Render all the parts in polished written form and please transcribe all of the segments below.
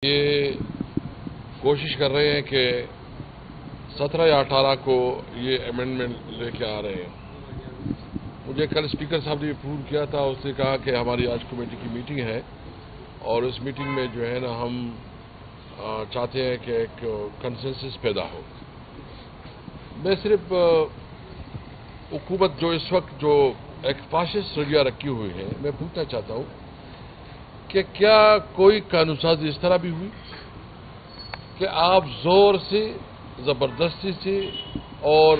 یہ کوشش کر رہے ہیں کہ 17 یا 18 کو یہ امینڈمنٹ لے کے آ رہے ہیں۔ مجھے کل اسپیکر صاحب نے اپروو کیا تھا، اس نے کہا کہ ہماری آج کمیٹی کی میٹنگ ہے اور اس میٹنگ میں جو ہے نا ہم چاہتے ہیں کہ ایک کنسنسس پیدا ہو۔ میں صرف حکومت جو اس وقت جو ایک فاشسٹ رویہ رکھی ہوئی ہے، میں پوچھنا چاہتا ہوں کہ کیا کوئی قانون سازی اس طرح بھی ہوئی کہ آپ زور سے، زبردستی سے اور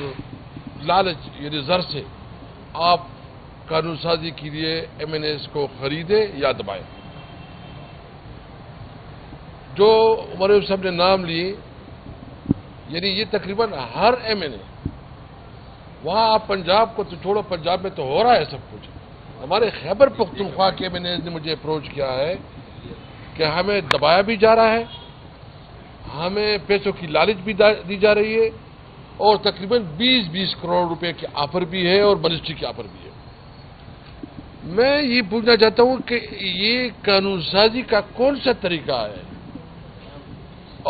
لالچ یعنی زر سے آپ قانون سازی کے لیے ایم این ایز کو خریدیں یا دبائیں؟ جو عمر صاحب نے نام لیے، یعنی یہ تقریباً ہر ایم این اے، وہاں آپ پنجاب کو تو چھوڑو، پنجاب میں تو ہو رہا ہے سب کچھ۔ ہمارے خیبر پختونخوا کے ایم این ایز نے مجھے اپروچ کیا ہے کہ ہمیں دبایا بھی جا رہا ہے، ہمیں پیسوں کی لالچ بھی دی جا رہی ہے اور تقریباً 20 کروڑ روپے کی آفر بھی ہے اور منسٹری کی آفر بھی ہے۔ میں یہ پوچھنا چاہتا ہوں کہ یہ قانون سازی کا کون سا طریقہ ہے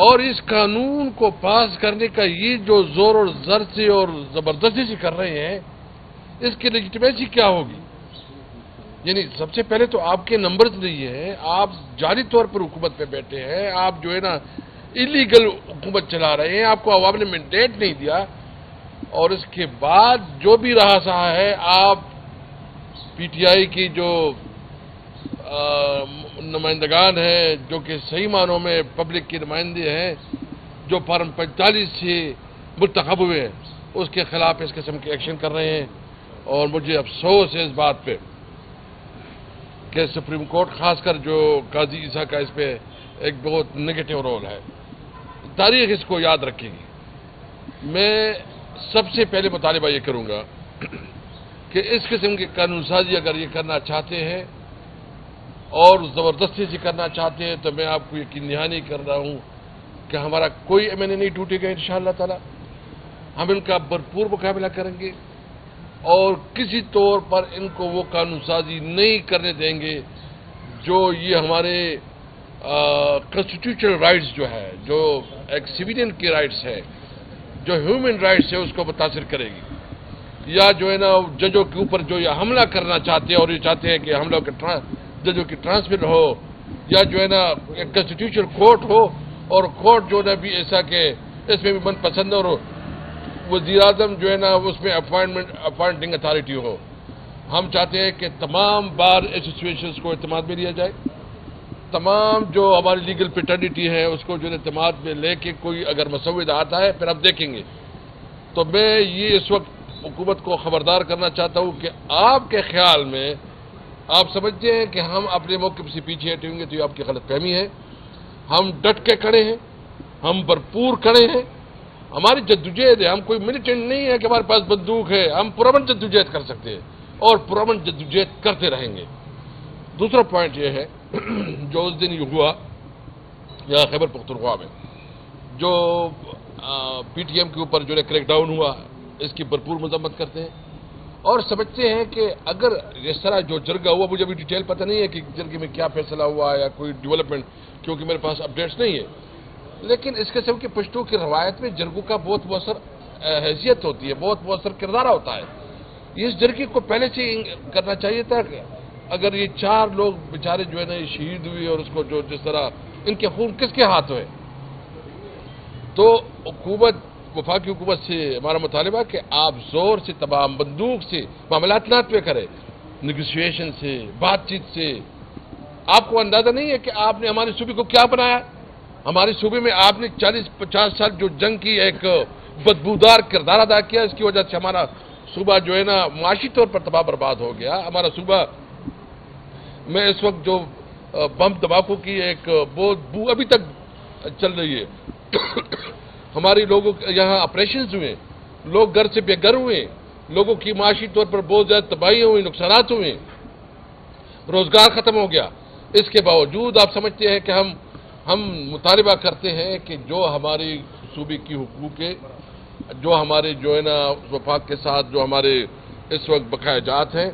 اور اس قانون کو پاس کرنے کا یہ جو زور اور زر سے اور زبردستی سے کر رہے ہیں، اس کی لیجیٹمیسی کیا ہوگی؟ یعنی سب سے پہلے تو آپ کے نمبرز نہیں ہیں، آپ جعلی طور پر حکومت پہ بیٹھے ہیں، آپ جو ہے نا ایلیگل حکومت چلا رہے ہیں، آپ کو عوام نے مینڈیٹ نہیں دیا، اور اس کے بعد جو بھی رہا سہا ہے، آپ پی ٹی آئی کی جو نمائندگان ہیں جو کہ صحیح معنوں میں پبلک کے نمائندے ہیں، جو فارم 45 سے منتخب ہوئے ہیں، اس کے خلاف اس قسم کے ایکشن کر رہے ہیں۔ اور مجھے افسوس ہے اس بات پہ کہ سپریم کورٹ خاص کر جو قاضی عیسیٰ کا اس پہ ایک بہت نگیٹو رول ہے، تاریخ اس کو یاد رکھے گی۔ میں سب سے پہلے مطالبہ یہ کروں گا کہ اس قسم کی قانون سازی اگر یہ کرنا چاہتے ہیں اور زبردستی سے کرنا چاہتے ہیں تو میں آپ کو یقین دہانی کر رہا ہوں کہ ہمارا کوئی ایم این اے نہیں ٹوٹے گا انشاءاللہ تعالی۔ ہم ان کا بھرپور مقابلہ کریں گے اور کسی طور پر ان کو وہ قانون سازی نہیں کرنے دیں گے جو یہ ہمارے کانسٹیٹیوشنل رائٹس جو ہے، جو ایک سویلین کی رائٹس ہے، جو ہیومن رائٹس ہے، اس کو متاثر کرے گی۔ یا جو ہے نا ججوں کے اوپر جو یہ حملہ کرنا چاہتے ہیں اور یہ چاہتے ہیں کہ حملوں کے ججوں کی ٹرانسفر ہو، یا جو ہے نا ایک کانسٹیٹیوشنل کورٹ ہو اور کورٹ جو ہے بھی ایسا کہ اس میں بھی من پسند اور وزیر اعظم جو ہے نا اس میں اپوائنٹنگ اتھارٹی ہو۔ ہم چاہتے ہیں کہ تمام بار ایسوسیشنز کو اعتماد میں لیا جائے، تمام جو ہماری لیگل پیٹرنیٹی ہے اس کو جو اعتماد میں لے کے کوئی اگر مسودہ آتا ہے پھر آپ دیکھیں گے۔ تو میں یہ اس وقت حکومت کو خبردار کرنا چاہتا ہوں کہ آپ کے خیال میں آپ سمجھتے ہیں کہ ہم اپنے موقف سے پیچھے ہٹیں گے تو یہ آپ کی غلط فہمی ہے۔ ہم ڈٹ کے کھڑے ہیں، ہم بھرپور کھڑے ہیں، ہماری جدوجہد ہے، ہم کوئی ملیٹنٹ نہیں ہے کہ ہمارے پاس بندوق ہے، ہم پرامن جدوجہد کر سکتے ہیں اور پرامن جدوجہد کرتے رہیں گے۔ دوسرا پوائنٹ یہ ہے جو اس دن یہ ہوا یہاں خیبر پختونخوا میں، جو پی ٹی ایم کے اوپر جو کریک ڈاؤن ہوا، اس کی بھرپور مذمت کرتے ہیں اور سمجھتے ہیں کہ اگر اس طرح جو جرگہ ہوا، مجھے ابھی ڈیٹیل پتہ نہیں ہے کہ جرگے میں کیا فیصلہ ہوا یا کوئی ڈیولپمنٹ، کیونکہ میرے پاس اپڈیٹس نہیں ہے، لیکن اس قسم کی پشتو کی روایت میں جرگوں کا بہت مؤثر حیثیت ہوتی ہے، بہت مؤثر کردار ہوتا ہے۔ اس جرگے کو پہلے سے کرنا چاہیے تھا کہ اگر یہ 4 لوگ بیچارے جو ہے نا یہ شہید ہوئے اور اس کو جو جس طرح ان کے خون کس کے ہاتھ ہوئے، تو حکومت وفاقی حکومت سے ہمارا مطالبہ کہ آپ زور سے تمام بندوق سے معاملات نہ طے کریں، نیگوسیشن سے، بات چیت سے۔ آپ کو اندازہ نہیں ہے کہ آپ نے ہمارے صوبے کو کیا بنایا؟ ہمارے صوبے میں آپ نے 40-50 سال جو جنگ کی ایک بدبودار کردار ادا کیا، اس کی وجہ سے ہمارا صوبہ جو ہے نا معاشی طور پر تباہ برباد ہو گیا۔ ہمارا صوبہ میں اس وقت جو بم دھماکوں کی ایک بہت بو ابھی تک چل رہی ہے۔ ہمارے لوگوں یہاں آپریشنز ہوئے، لوگ گھر سے بے گھر ہوئے، لوگوں کی معاشی طور پر بہت زیادہ تباہیاں ہوئی، نقصانات ہوئے، روزگار ختم ہو گیا۔ اس کے باوجود آپ سمجھتے ہیں کہ ہم مطالبہ کرتے ہیں کہ جو ہماری صوبے کی حقوق ہے، جو ہمارے جو ہے نا وفاق کے ساتھ جو ہمارے اس وقت بقایا جات ہیں،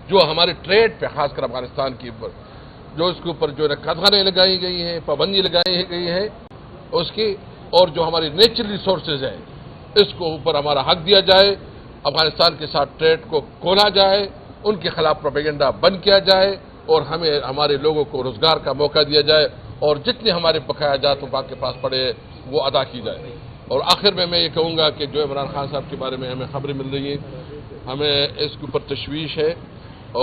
جو ہمارے ٹریڈ پہ خاص کر افغانستان کے اوپر جو اس کے اوپر جو ہے قطاریں لگائی گئی ہیں، پابندی لگائی گئی ہے اس کی، اور جو ہماری نیچرل ریسورسز ہیں اس کو اوپر ہمارا حق دیا جائے، افغانستان کے ساتھ ٹریڈ کو کھولا جائے، ان کے خلاف پروپیگنڈا بند کیا جائے، اور ہمیں ہمارے لوگوں کو روزگار کا موقع دیا جائے، اور جتنے ہمارے بقایا جات پاک کے پاس پڑے وہ ادا کی جائے۔ اور آخر میں یہ کہوں گا کہ جو عمران خان صاحب کے بارے میں ہمیں خبریں مل رہی ہیں، ہمیں اس کے اوپر تشویش ہے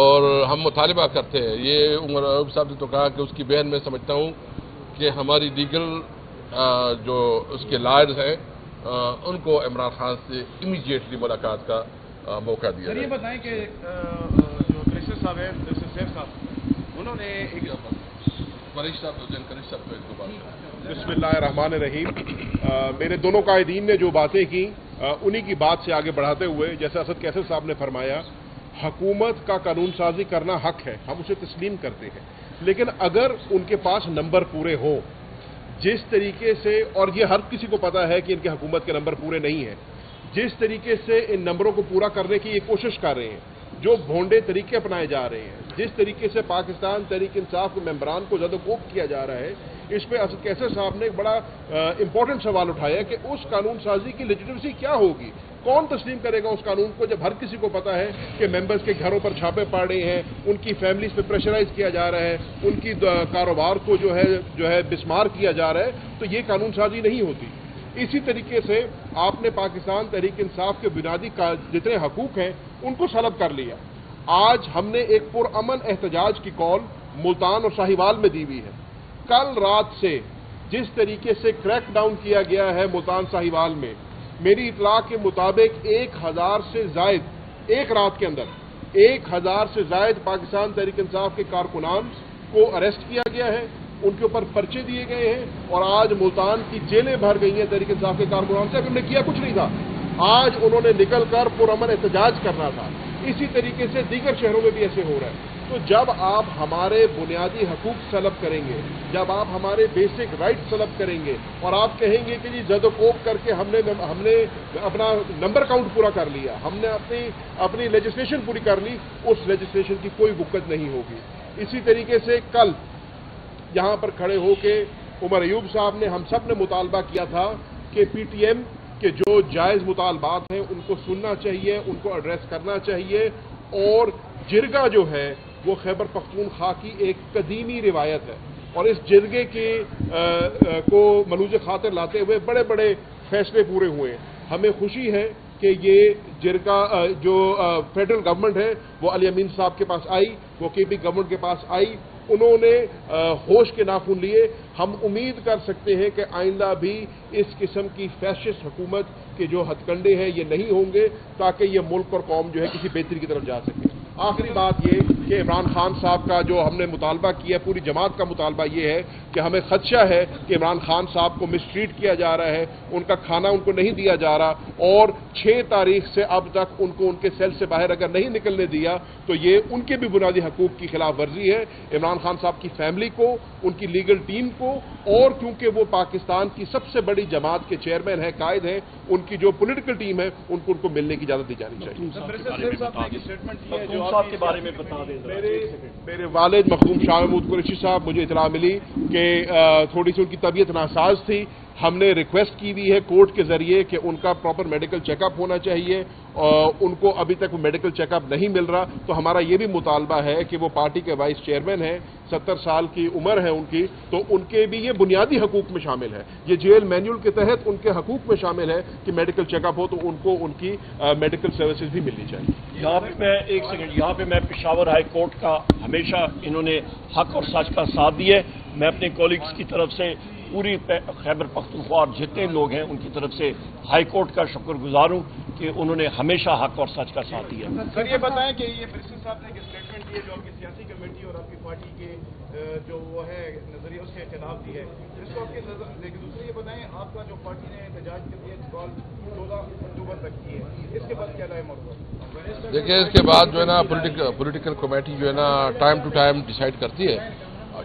اور ہم مطالبہ کرتے ہیں۔ یہ عمر ایوب صاحب نے تو کہا کہ اس کی بہن میں سمجھتا ہوں کہ ہماری دیگر جو اس کے لائرز ہیں ان کو عمران خان سے امیڈیٹلی ملاقات کا موقع دیا جائے۔ یہ بتائیں کہ جو کریشر صاحب ہیں، سیف صاحب، انہوں نے بسم اللہ الرحمن الرحیم۔ میرے دونوں قائدین نے جو باتیں کی انہی کی بات سے آگے بڑھاتے ہوئے، جیسے اسد کیسر صاحب نے فرمایا، حکومت کا قانون سازی کرنا حق ہے، ہم اسے تسلیم کرتے ہیں، لیکن اگر ان کے پاس نمبر پورے ہوں جس طریقے سے، اور یہ ہر کسی کو پتا ہے کہ ان کی حکومت کے نمبر پورے نہیں ہیں، جس طریقے سے ان نمبروں کو پورا کرنے کی یہ کوشش کر رہے ہیں، جو بھونڈے طریقے اپنائے جا رہے ہیں، جس طریقے سے پاکستان تحریک انصاف کے ممبران کو زد و کوب کیا جا رہا ہے، اس پہ اسد کیسر صاحب نے ایک بڑا امپورٹنٹ سوال اٹھایا کہ اس قانون سازی کی لیجیٹمیسی کیا ہوگی، کون تسلیم کرے گا اس قانون کو، جب ہر کسی کو پتا ہے کہ ممبرز کے گھروں پر چھاپے پڑ رہے ہیں، ان کی فیملیز پہ پریشرائز کیا جا رہا ہے، ان کی کاروبار کو جو ہے بسمار کیا جا رہا ہے، تو یہ قانون سازی نہیں ہوتی۔ اسی طریقے سے آپ نے پاکستان تحریک انصاف کے بنیادی جتنے حقوق ہیں ان کو سلب کر لیا۔ آج ہم نے ایک پرامن احتجاج کی کال ملتان اور شاہیوال میں دی ہوئی ہے۔ کل رات سے جس طریقے سے کریک ڈاؤن کیا گیا ہے ملتان شاہیوال میں، میری اطلاع کے مطابق 1000 سے زائد ایک رات کے اندر 1000 سے زائد پاکستان تحریک انصاف کے کارکنان کو اریسٹ کیا گیا ہے، ان کے اوپر پرچے دیے گئے ہیں، اور آج ملتان کی جیلیں بھر گئی ہیں تحریک انصاف کے کارکنان سے۔ انہوں نے کیا کچھ نہیں تھا، آج انہوں نے نکل کر پرامن احتجاج کرنا تھا۔ اسی طریقے سے دیگر شہروں میں بھی ایسے ہو رہا ہے۔ تو جب آپ ہمارے بنیادی حقوق سلب کریں گے، جب آپ ہمارے بیسک رائٹ سلب کریں گے، اور آپ کہیں گے کہ جی زد و کوب کر کے ہم نے اپنا نمبر کاؤنٹ پورا کر لیا، ہم نے اپنی لیجسلیشن پوری کر لی، اس لیجسلیشن کی کوئی وقت نہیں ہوگی۔ اسی طریقے سے کل یہاں پر کھڑے ہو کے عمر ایوب صاحب نے، ہم سب نے مطالبہ کیا تھا کہ پی ٹی ایم کے جو جائز مطالبات ہیں ان کو سننا چاہیے، ان کو ایڈریس کرنا چاہیے، اور جرگہ جو ہے وہ خیبر پختونخوا کی ایک قدیمی روایت ہے، اور اس جرگے کو ملوز خاطر لاتے ہوئے بڑے بڑے فیصلے پورے ہوئے۔ ہمیں خوشی ہے کہ یہ جرگہ جو فیڈرل گورنمنٹ ہے وہ علی امین صاحب کے پاس آئی، وہ کے پی گورنمنٹ کے پاس آئی، انہوں نے ہوش کے ناخن لیے۔ ہم امید کر سکتے ہیں کہ آئندہ بھی اس قسم کی فیشسٹ حکومت کے جو ہتھ کنڈے ہیں یہ نہیں ہوں گے، تاکہ یہ ملک اور قوم جو ہے کسی بہتری کی طرف جا سکے۔ آخری بات یہ کہ عمران خان صاحب کا جو ہم نے مطالبہ کیا، پوری جماعت کا مطالبہ یہ ہے کہ ہمیں خدشہ ہے کہ عمران خان صاحب کو مسٹریٹ کیا جا رہا ہے، ان کا کھانا ان کو نہیں دیا جا رہا، اور 6 تاریخ سے اب تک ان کو ان کے سیل سے باہر اگر نہیں نکلنے دیا تو یہ ان کے بھی بنیادی حقوق کی خلاف ورزی ہے۔ عمران خان صاحب کی فیملی کو، ان کی لیگل ٹیم کو، اور کیونکہ وہ پاکستان کی سب سے بڑی جماعت کے چیئرمین ہیں، قائد ہیں، ان کی جو پولیٹیکل ٹیم ہے ان کو ملنے کی اجازت دی جانی چاہیے۔ میرے والد مرحوم شاہ محمود قریشی صاحب، مجھے اطلاع ملی کہ تھوڑی سی ان کی طبیعت ناساز تھی، ہم نے ریکویسٹ کی ہوئی ہے کورٹ کے ذریعے کہ ان کا پراپر میڈیکل چیک اپ ہونا چاہیے، ان کو ابھی تک وہ میڈیکل چیک اپ نہیں مل رہا، تو ہمارا یہ بھی مطالبہ ہے کہ وہ پارٹی کے وائس چیئرمین ہیں، 70 سال کی عمر ہے ان کی، تو ان کے بھی یہ بنیادی حقوق میں شامل ہے، یہ جیل مینیول کے تحت ان کے حقوق میں شامل ہے کہ میڈیکل چیک اپ ہو تو ان کو ان کی میڈیکل سروسز بھی ملنی چاہیے۔ یہاں پہ میں پشاور ہائی کورٹ کا ہمیشہ انہوں نے حق اور سچ کا ساتھ دیا ہے، میں اپنے کولیگز کی طرف سے پوری خیبر پختونخوا اور جتنے لوگ ہیں ان کی طرف سے ہائی کورٹ کا شکر گزار ہوں کہ انہوں نے ہمیشہ حق اور سچ کا ساتھ دیا۔ سر یہ بتائیں کہ یہ پریسر صاحب نے ایک اسٹیٹمنٹ دی ہے جو آپ کی سیاسی کمیٹی اور آپ کی پارٹی کے جو وہ ہے نظریہ اس کے خلاف دی ہے، اس کو آپ کی نظر، لیکن دوسرے یہ بتائیں آپ کا جو پارٹی نے احتجاج کے لیے کال 14 اکتوبر تک کی ہے، اس کے بعد کیا رائے موقع؟ دیکھیے اس کے بعد جو ہے نا پولیٹیکل کمیٹی جو ہے نا ٹائم ٹو ٹائم ڈیسائیڈ کرتی ہے،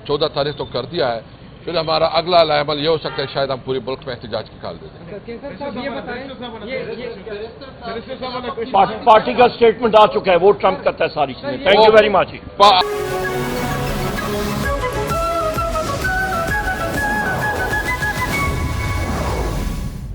14 تاریخ تک کر دیا ہے، پھر ہمارا اگلا عمل یہ ہو سکتا ہے شاید ہم پورے ملک میں احتجاج کی کال دے دیں۔ پارٹی کا اسٹیٹمنٹ آ چکا ہے، وہ ٹرمپ کرتا ہے ساری چیزیں۔ Thank you very much.